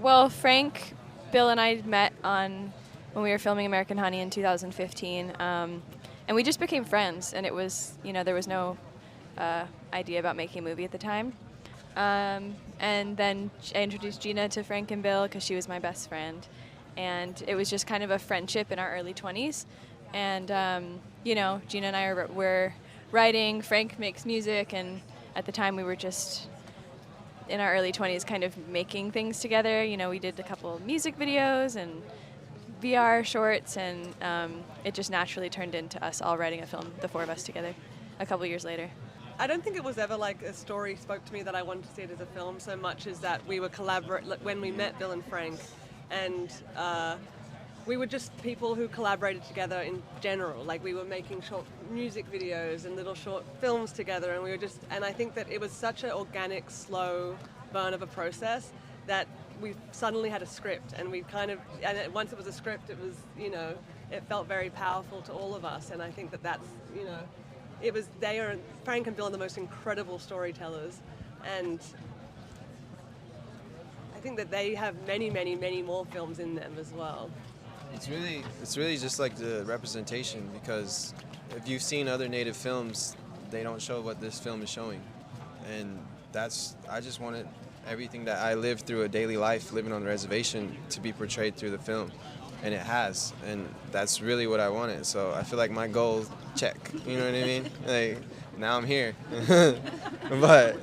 Well, Frank, Bill, and I met when we were filming American Honey in 2015, and we just became friends. And it was, there was no idea about making a movie at the time. And then I introduced Gina to Frank and Bill because she was my best friend, and it was just kind of a friendship in our early 20s. And Gina and I were writing. Frank makes music, and at the time we were just in our early 20s kind of making things together. We did a couple of music videos and VR shorts, and it just naturally turned into us all writing a film, the four of us together, a couple years later. I don't think it was ever like a story spoke to me that I wanted to see it as a film so much as that we were when we met Bill and Frank, and we were just people who collaborated together in general. Like, we were making short music videos and little short films together, and I think that it was such an organic, slow burn of a process that we suddenly had a script, and once it was a script, it was, it felt very powerful to all of us, and I think that's, Frank and Bill are the most incredible storytellers, and I think that they have many, many, many more films in them as well. It's really just like the representation, because if you've seen other Native films, they don't show what this film is showing, and I just wanted everything that I lived through a daily life living on the reservation to be portrayed through the film, and it has, and that's really what I wanted. So I feel like my goal, check, you know what I mean? Like, now I'm here. But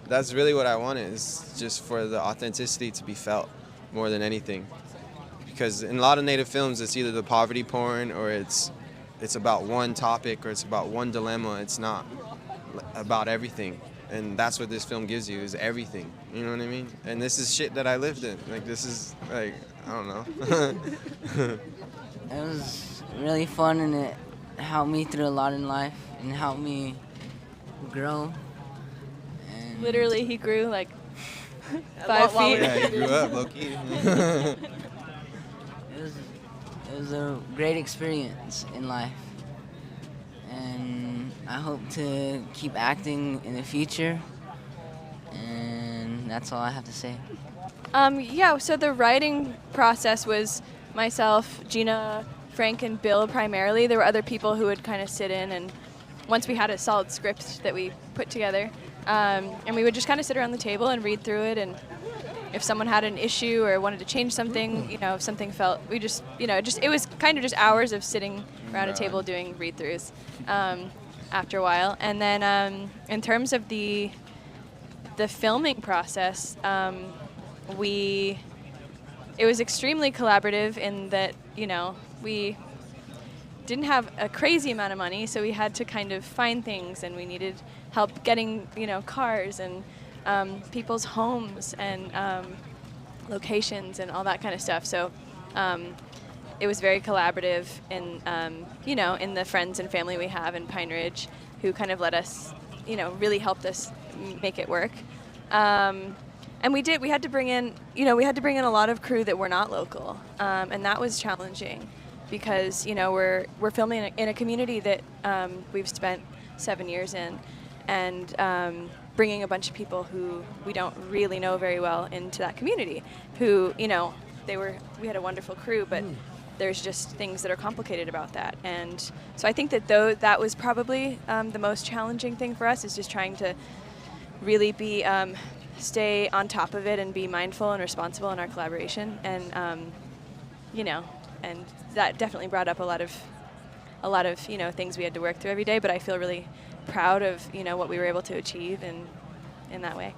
that's really what I wanted, is just for the authenticity to be felt more than anything. Because in a lot of Native films, it's either the poverty porn, or it's about one topic, or it's about one dilemma. It's not about everything. And that's what this film gives you, is everything. You know what I mean? And this is shit that I lived in. Like, this is, like, I don't know. It was really fun, and it helped me through a lot in life and helped me grow. And Literally, he grew like 5 feet. Yeah, he grew up, low-key. It was a great experience in life, and I hope to keep acting in the future, and that's all I have to say. So the writing process was myself, Gina, Frank, and Bill primarily. There were other people who would kind of sit in, and once we had a solid script that we put together, and we would just kind of sit around the table and read through it, and if someone had an issue or wanted to change something, if something felt, we just, it was kind of just hours of sitting around a table doing read-throughs after a while. And then in terms of the filming process, it was extremely collaborative in that, we didn't have a crazy amount of money, so we had to kind of find things, and we needed help getting, cars and people's homes and locations and all that kind of stuff. So it was very collaborative in, in the friends and family we have in Pine Ridge, who kind of let us, really helped us make it work. And we had to bring in, a lot of crew that were not local, and that was challenging because, we're filming in a community that we've spent 7 years in, and bringing a bunch of people who we don't really know very well into that community, who, we had a wonderful crew, but there's just things that are complicated about that. And so I think that that was probably the most challenging thing for us, is just trying to really stay on top of it and be mindful and responsible in our collaboration. And, and that definitely brought up a lot of things we had to work through every day, but I feel really proud of what we were able to achieve in that way.